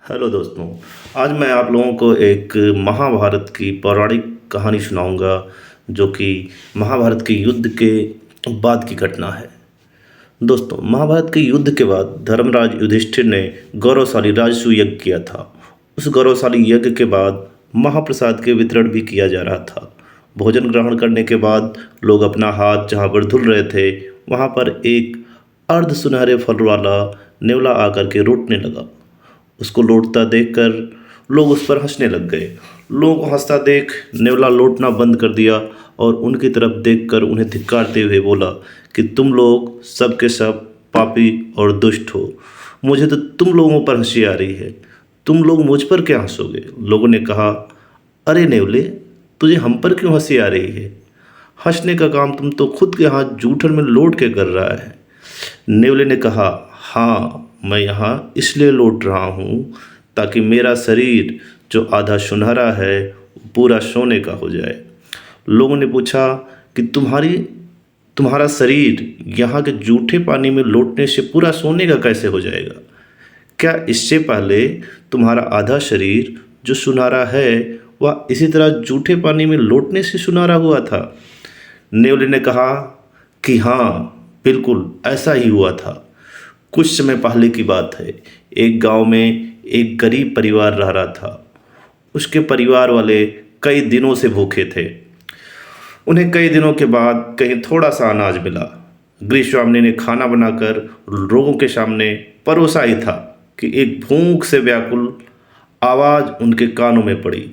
Hello दोस्तों। आज मैं आप लोगों को एक महाभारत की पौराणिक कहानी सुनाऊंगा जो कि महाभारत के युद्ध के बाद की घटना है। दोस्तों, महाभारत के युद्ध के बाद धर्मराज युधिष्ठिर ने गौरवशाली राजसूय यज्ञ किया था। उस गौरवशाली यज्ञ के बाद महाप्रसाद के वितरण भी किया जा रहा था। भोजन ग्रहण करने के बाद लोग अपना हाथ जहाँ पर धुल रहे थे वहाँ पर एक अर्ध सुनहरे फल वाला नेवला आकर के रोटने लगा। उसको लौटता देखकर लोग उस पर हंसने लग गए। लोगों को हंसता देख नेवला लौटना बंद कर दिया और उनकी तरफ देखकर उन्हें धिक्कारते हुए बोला कि तुम लोग सब के सब पापी और दुष्ट हो। मुझे तो तुम लोगों पर हंसी आ रही है, तुम लोग मुझ पर क्या हंसोगे। लोगों ने कहा, अरे नेवले, तुझे हम पर क्यों हंसी आ रही है? हंसने का काम तुम तो खुद के हाथ जूठन में लौट के कर रहा है। नेवले ने कहा, हाँ, मैं यहाँ इसलिए लौट रहा हूँ ताकि मेरा शरीर जो आधा सुनहरा है पूरा सोने का हो जाए। लोगों ने पूछा कि तुम्हारा शरीर यहाँ के जूठे पानी में लौटने से पूरा सोने का कैसे हो जाएगा? क्या इससे पहले तुम्हारा आधा शरीर जो सुनहरा है वह इसी तरह जूठे पानी में लौटने से सुनहरा हुआ था? नेवले ने कहा कि हाँ, बिल्कुल ऐसा ही हुआ था। कुछ समय पहले की बात है। एक गांव में एक गरीब परिवार रह रहा था। उसके परिवार वाले कई दिनों से भूखे थे। उन्हें कई दिनों के बाद कहीं थोड़ा सा अनाज मिला। गृहस्वामिनी ने खाना बनाकर लोगों के सामने परोसा ही था कि एक भूख से व्याकुल आवाज़ उनके कानों में पड़ी।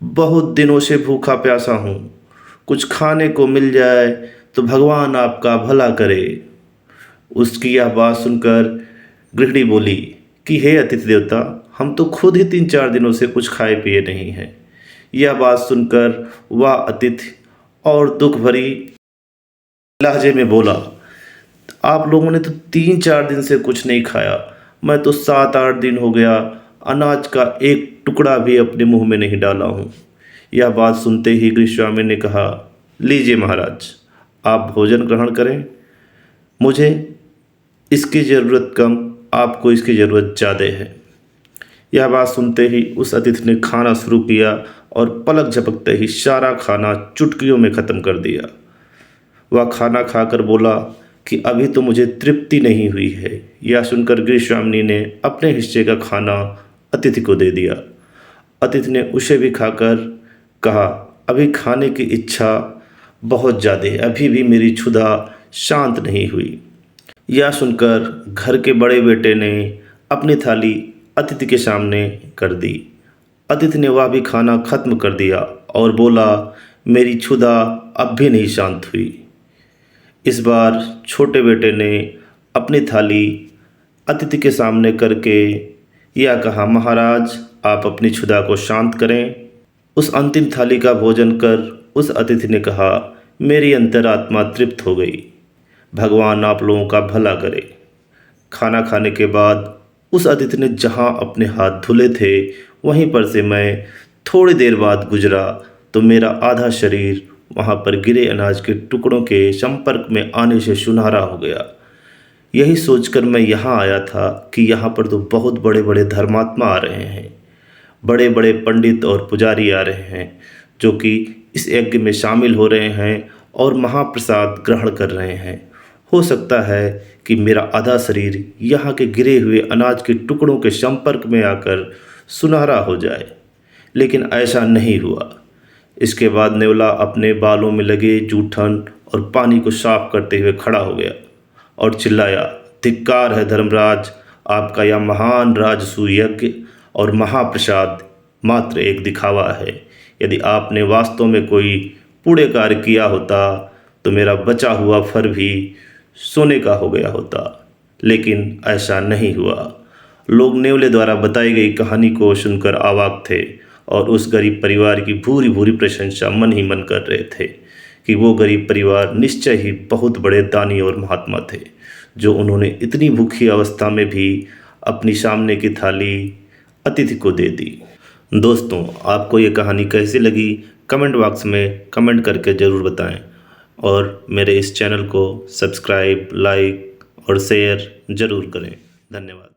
बहुत दिनों से भूखा प्यासा हूँ, कुछ खाने को मिल जाए तो भगवान आपका भला करे। उसकी यह बात सुनकर गृहिणी बोली कि हे अतिथि देवता, हम तो खुद ही 3-4 दिनों से कुछ खाए पिए नहीं हैं। यह बात सुनकर वह अतिथि और दुख भरी लहजे में बोला, आप लोगों ने तो 3-4 दिन से कुछ नहीं खाया, मैं तो 7-8 दिन हो गया अनाज का एक टुकड़ा भी अपने मुंह में नहीं डाला हूँ। यह बात सुनते ही गृहस्वामी ने कहा, लीजिए महाराज, आप भोजन ग्रहण करें। मुझे इसकी ज़रूरत कम, आपको इसकी ज़रूरत ज़्यादा है। यह बात सुनते ही उस अतिथि ने खाना शुरू किया और पलक झपकते ही सारा खाना चुटकियों में ख़त्म कर दिया। वह खाना खाकर बोला कि अभी तो मुझे तृप्ति नहीं हुई है। यह सुनकर गृहस्वामिनी ने अपने हिस्से का खाना अतिथि को दे दिया। अतिथि ने उसे भी खाकर कहा, अभी खाने की इच्छा बहुत ज़्यादा है, अभी भी मेरी क्षुधा शांत नहीं हुई। यह सुनकर घर के बड़े बेटे ने अपनी थाली अतिथि के सामने कर दी। अतिथि ने वह भी खाना खत्म कर दिया और बोला, मेरी क्षुधा अब भी नहीं शांत हुई। इस बार छोटे बेटे ने अपनी थाली अतिथि के सामने करके यह कहा, महाराज, आप अपनी क्षुधा को शांत करें। उस अंतिम थाली का भोजन कर उस अतिथि ने कहा, मेरी अंतरात्मा तृप्त हो गई, भगवान आप लोगों का भला करे। खाना खाने के बाद उस अतिथि ने जहां अपने हाथ धुले थे वहीं पर से मैं थोड़ी देर बाद गुजरा तो मेरा आधा शरीर वहां पर गिरे अनाज के टुकड़ों के संपर्क में आने से सुनहरा हो गया। यही सोचकर मैं यहाँ आया था कि यहाँ पर तो बहुत बड़े बड़े धर्मात्मा आ रहे हैं, बड़े बड़े पंडित और पुजारी आ रहे हैं जो कि इस यज्ञ में शामिल हो रहे हैं और महाप्रसाद ग्रहण कर रहे हैं। हो सकता है कि मेरा आधा शरीर यहाँ के गिरे हुए अनाज के टुकड़ों के संपर्क में आकर सुनहरा हो जाए, लेकिन ऐसा नहीं हुआ। इसके बाद नेवला अपने बालों में लगे जूठन और पानी को साफ करते हुए खड़ा हो गया और चिल्लाया, धिक्कार है धर्मराज, आपका यह महान राजसूय यज्ञ और महाप्रसाद मात्र एक दिखावा है। यदि आपने वास्तव में कोई पुण्य कार्य किया होता तो मेरा बचा हुआ फर भी सोने का हो गया होता, लेकिन ऐसा नहीं हुआ। लोग नेवले द्वारा बताई गई कहानी को सुनकर अवाक थे और उस गरीब परिवार की भूरी भूरी प्रशंसा मन ही मन कर रहे थे कि वो गरीब परिवार निश्चय ही बहुत बड़े दानी और महात्मा थे, जो उन्होंने इतनी भूखी अवस्था में भी अपनी सामने की थाली अतिथि को दे दी। दोस्तों, आपको ये कहानी कैसी लगी कमेंट बॉक्स में कमेंट करके ज़रूर बताएं और मेरे इस चैनल को सब्सक्राइब, लाइक और शेयर ज़रूर करें। धन्यवाद।